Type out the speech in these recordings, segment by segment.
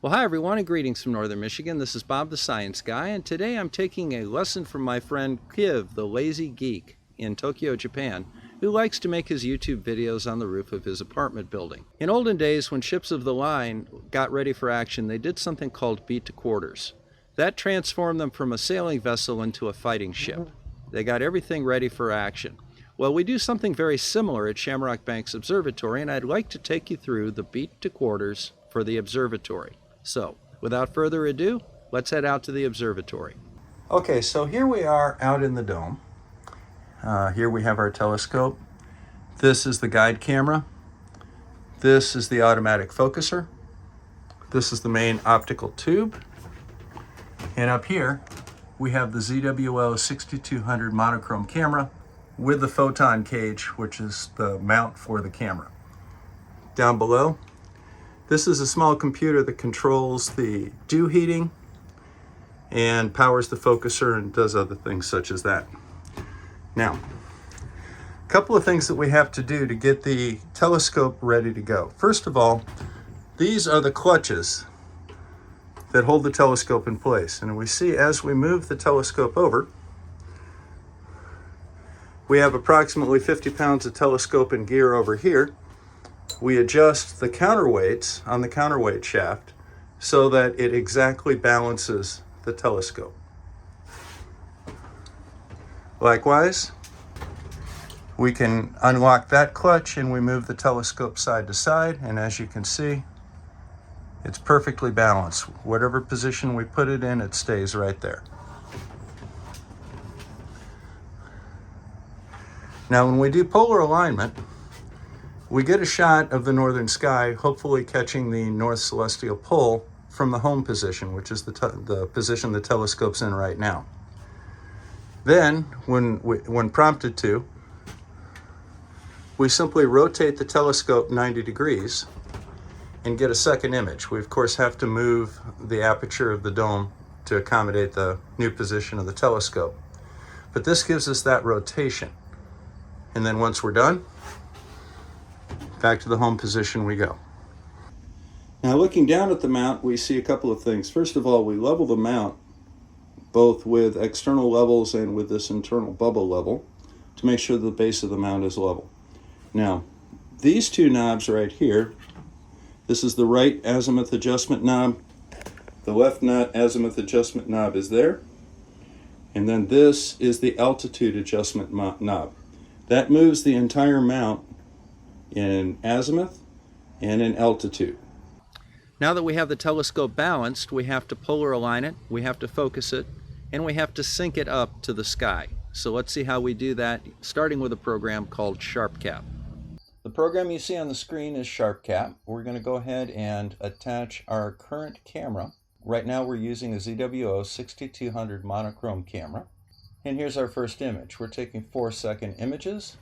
Well, hi everyone, and greetings from Northern Michigan. This is Bob the Science Guy, and today I'm taking a lesson from my friend Kiv, the Lazy Geek, in Tokyo, Japan, who likes to make his YouTube videos on the roof of his apartment building. In olden days, when ships of the line got ready for action, they did something called beat to quarters. That transformed them from a sailing vessel into a fighting ship. They got everything ready for action. Well, we do something very similar at Shamrock Bank's Observatory, and I'd like to take you through the beat to quarters for the observatory. So, without further ado, let's head out to the observatory. Okay, so here we are out in the dome. Here we have our telescope. This is the guide camera. This is the automatic focuser. This is the main optical tube. And up here, we have the ZWO 6200 monochrome camera with the photon cage, which is the mount for the camera. Down below, this is a small computer that controls the dew heating and powers the focuser and does other things such as that. Now, a couple of things that we have to do to get the telescope ready to go. First of all, these are the clutches that hold the telescope in place. And we see as we move the telescope over, we have approximately 50 pounds of telescope and gear over here. We adjust the counterweights on the counterweight shaft so that it exactly balances the telescope. Likewise, we can unlock that clutch and we move the telescope side to side, and as you can see, it's perfectly balanced. Whatever position we put it in, it stays right there. Now, when we do polar alignment, we get a shot of the northern sky, hopefully catching the north celestial pole from the home position, which is the position the telescope's in right now. Then, when prompted to, we simply rotate the telescope 90 degrees and get a second image. We, of course, have to move the aperture of the dome to accommodate the new position of the telescope. But this gives us that rotation. And then once we're done, back to the home position we go. Now, looking down at the mount, we see a couple of things. First of all, we level the mount both with external levels and with this internal bubble level to make sure the base of the mount is level. Now, these two knobs right here, this is the right azimuth adjustment knob. The left azimuth adjustment knob is there. And then this is the altitude adjustment knob. That moves the entire mount in azimuth and in altitude. Now that we have the telescope balanced, we have to polar align it, we have to focus it, and we have to sync it up to the sky. So let's see how we do that, starting with a program called SharpCap. The program you see on the screen is SharpCap. We're going to go ahead and attach our current camera. Right now we're using a ZWO 6200 monochrome camera. And here's our first image. We're taking 4-second images.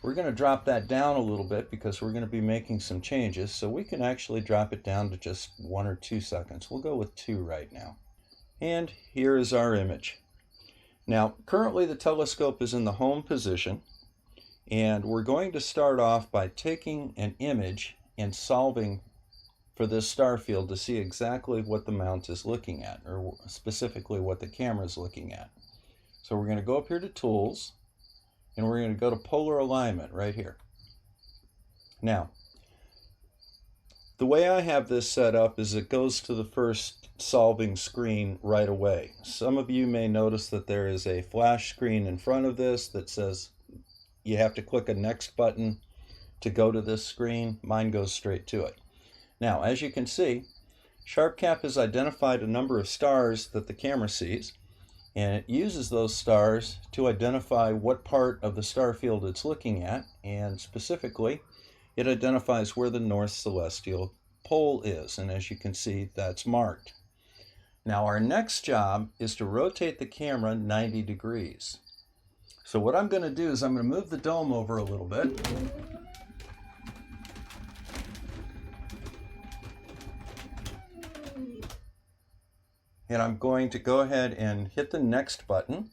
We're going to drop that down a little bit because we're going to be making some changes, so we can actually drop it down to just 1 or 2 seconds. We'll go with 2 right now. And here is our image. Now, currently the telescope is in the home position, and we're going to start off by taking an image and solving for this star field to see exactly what the mount is looking at, or specifically what the camera is looking at. So we're going to go up here to Tools, and we're going to go to Polar Alignment right here. Now, the way I have this set up is it goes to the first solving screen right away. Some of you may notice that there is a flash screen in front of this that says you have to click a next button to go to this screen. Mine goes straight to it. Now, as you can see, SharpCap has identified a number of stars that the camera sees, and it uses those stars to identify what part of the star field it's looking at, and specifically, it identifies where the north celestial pole is, and as you can see, that's marked. Now, our next job is to rotate the camera 90 degrees. So what I'm going to do is I'm going to move the dome over a little bit. And I'm going to go ahead and hit the next button.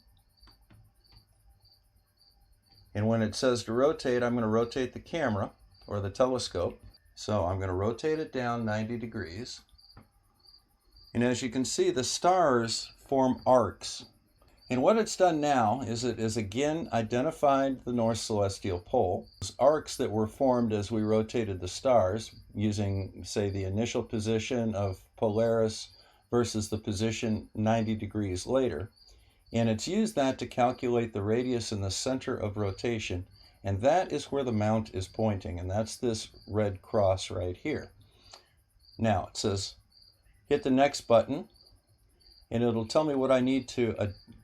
And when it says to rotate, I'm going to rotate the camera or the telescope. So I'm going to rotate it down 90 degrees. And as you can see, the stars form arcs. And what it's done now is it has again identified the North Celestial Pole. Those arcs that were formed as we rotated the stars using, say, the initial position of Polaris versus the position 90 degrees later. And it's used that to calculate the radius in the center of rotation. And that is where the mount is pointing. And that's this red cross right here. Now it says, hit the next button. And it'll tell me what I need to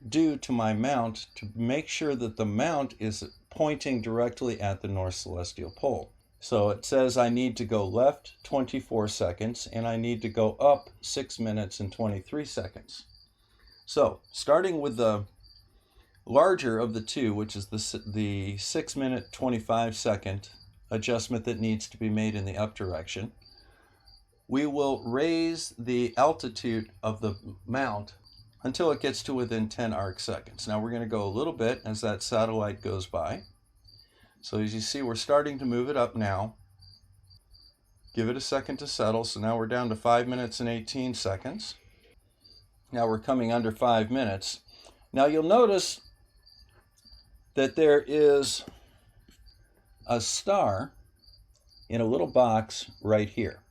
do to my mount to make sure that the mount is pointing directly at the North Celestial Pole. So it says I need to go left 24 seconds and I need to go up 6 minutes and 23 seconds. So starting with the larger of the two, which is the 6 minute 25 second adjustment that needs to be made in the up direction, we will raise the altitude of the mount until it gets to within 10 arc seconds. Now we're going to go a little bit as that satellite goes by. So as you see, we're starting to move it up now. Give it a second to settle. So now we're down to 5 minutes and 18 seconds. Now we're coming under 5 minutes. Now you'll notice that there is a star in a little box right here.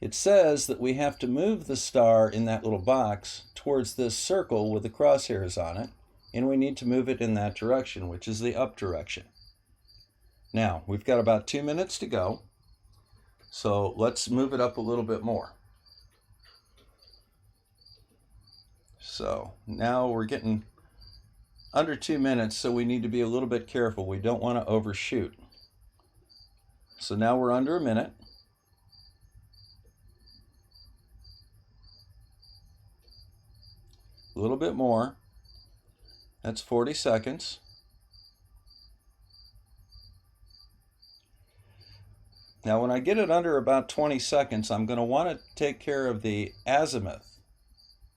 It says that we have to move the star in that little box towards this circle with the crosshairs on it, and we need to move it in that direction, which is the up direction. Now, we've got about 2 minutes to go, so let's move it up a little bit more. So now we're getting under 2 minutes, so we need to be a little bit careful. We don't want to overshoot. So now we're under a minute. A little bit more. That's 40 seconds. Now when I get it under about 20 seconds, I'm going to want to take care of the azimuth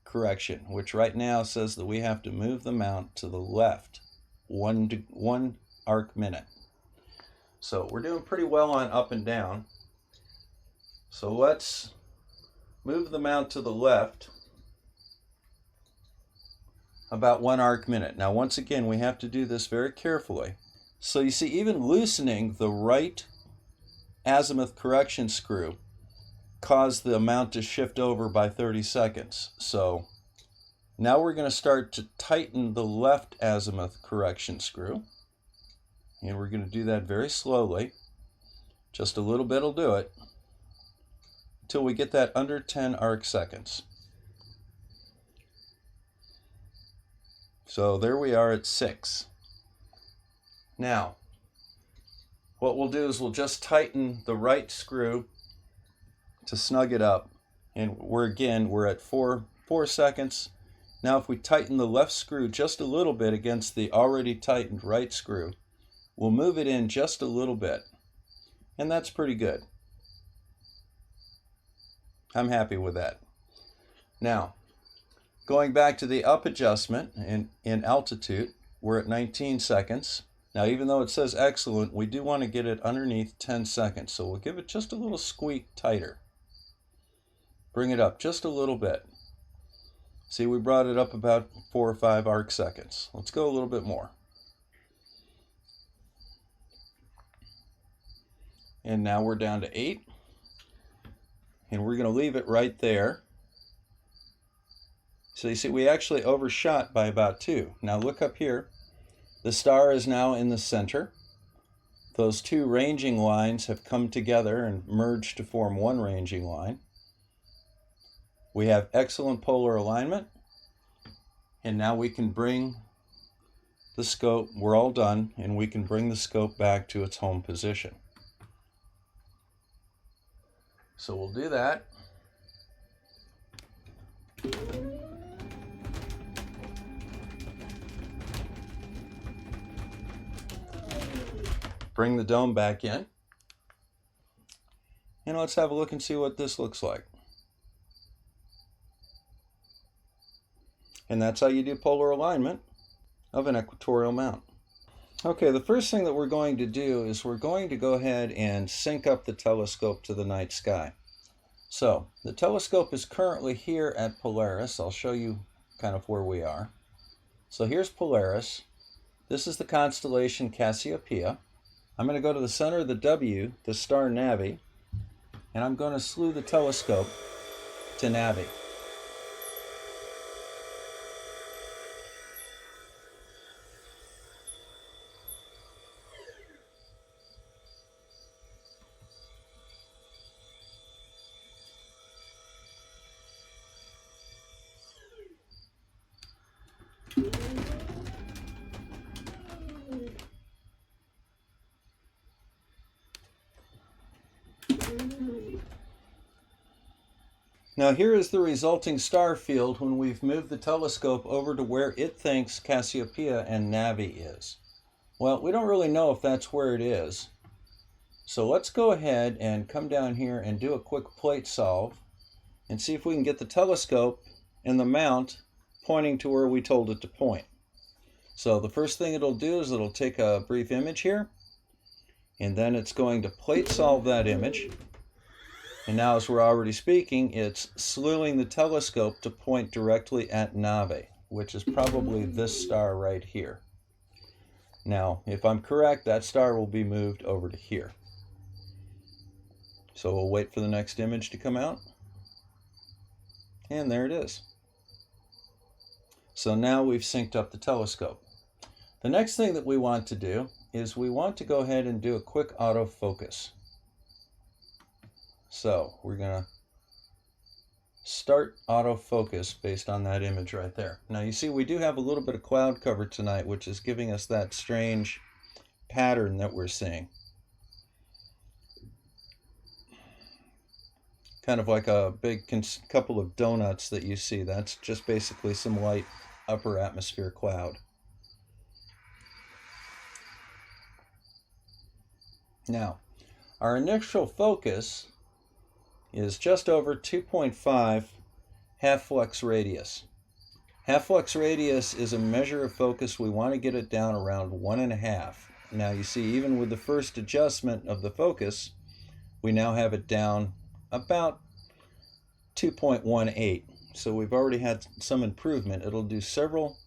correction, which right now says that we have to move the mount to the left 1 arc minute. So we're doing pretty well on up and down. So let's move the mount to the left about 1 arc minute. Now once again, we have to do this very carefully. So you see, even loosening the right azimuth correction screw caused the mount to shift over by 30 seconds. So now we're going to start to tighten the left azimuth correction screw. And we're going to do that very slowly. Just a little bit will do it until we get that under 10 arc seconds. So there we are at 6. Now, what we'll do is we'll just tighten the right screw to snug it up. And we're at 4 seconds. Now if we tighten the left screw just a little bit against the already tightened right screw, we'll move it in just a little bit. And that's pretty good. I'm happy with that. Now, going back to the up adjustment in altitude, we're at 19 seconds. Now, even though it says excellent, we do want to get it underneath 10 seconds. So we'll give it just a little squeak tighter. Bring it up just a little bit. See, we brought it up about 4 or 5 arc seconds. Let's go a little bit more. And now we're down to 8. And we're going to leave it right there. So you see, we actually overshot by about 2. Now look up here. The star is now in the center. Those 2 ranging lines have come together and merged to form 1 ranging line. We have excellent polar alignment. And now we can bring the scope, we're all done, and we can bring the scope back to its home position. So we'll do that. Bring the dome back in. And let's have a look and see what this looks like. And that's how you do polar alignment of an equatorial mount. Okay, the first thing that we're going to do is we're going to go ahead and sync up the telescope to the night sky. So the telescope is currently here at Polaris. I'll show you kind of where we are. So here's Polaris. This is the constellation Cassiopeia. I'm going to go to the center of the W, the star Navi, and I'm going to slew the telescope to Navi. Now here is the resulting star field when we've moved the telescope over to where it thinks Cassiopeia and Navi is. Well, we don't really know if that's where it is. So let's go ahead and come down here and do a quick plate solve and see if we can get the telescope and the mount pointing to where we told it to point. So the first thing it'll do is it'll take a brief image here, and then it's going to plate solve that image. And now, as we're already speaking, it's slewing the telescope to point directly at Navi, which is probably this star right here. Now, if I'm correct, that star will be moved over to here. So we'll wait for the next image to come out. And there it is. So now we've synced up the telescope. The next thing that we want to do is we want to go ahead and do a quick autofocus. So we're going to start autofocus based on that image right there. Now you see we do have a little bit of cloud cover tonight, which is giving us that strange pattern that we're seeing. Kind of like a big couple of donuts that you see. That's just basically some light upper atmosphere cloud. Now, our initial focus is just over 2.5 half-flux radius. Half-flux radius is a measure of focus. We want to get it down around 1.5. Now you see, even with the first adjustment of the focus, we now have it down about 2.18. So we've already had some improvement. It'll do several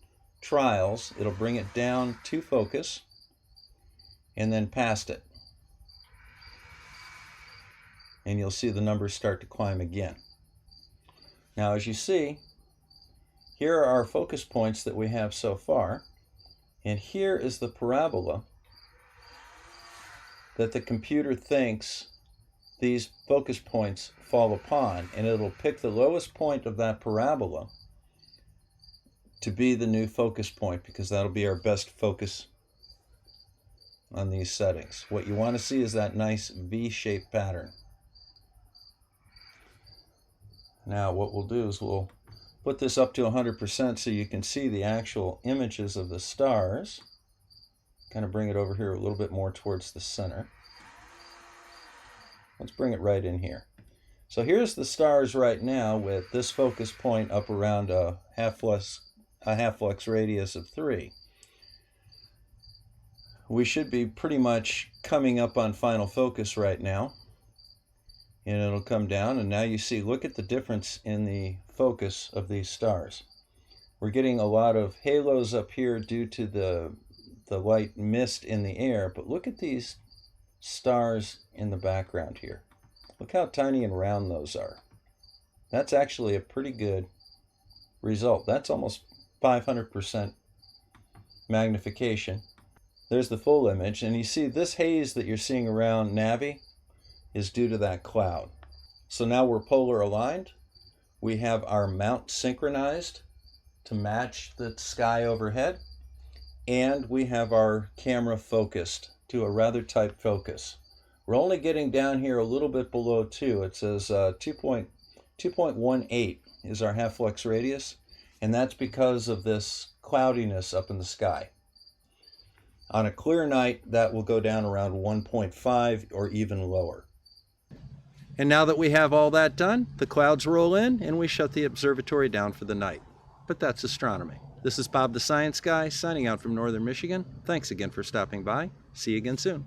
trials. It'll bring it down to focus and then past it. And you'll see the numbers start to climb again. Now, as you see, here are our focus points that we have so far, and here is the parabola that the computer thinks these focus points fall upon, and it'll pick the lowest point of that parabola to be the new focus point, because that'll be our best focus on these settings. What you want to see is that nice V-shaped pattern. Now what we'll do is we'll put this up to 100% so you can see the actual images of the stars. Kind of bring it over here a little bit more towards the center. Let's bring it right in here. So here's the stars right now with this focus point up around a half-flux radius of 3. We should be pretty much coming up on final focus right now. And it'll come down, and now you see, look at the difference in the focus of these stars. We're getting a lot of halos up here due to the light mist in the air, but look at these stars in the background here. Look how tiny and round those are. That's actually a pretty good result. That's almost 500% magnification. There's the full image, and you see this haze that you're seeing around Navi is due to that cloud. So now we're polar aligned. We have our mount synchronized to match the sky overhead, and we have our camera focused to a rather tight focus. We're only getting down here a little bit below 2. It says 2.18 is our half-flux radius, and that's because of this cloudiness up in the sky. On a clear night, that will go down around 1.5 or even lower. And now that we have all that done, the clouds roll in and we shut the observatory down for the night. But that's astronomy. This is Bob the Science Guy signing out from Northern Michigan. Thanks again for stopping by. See you again soon.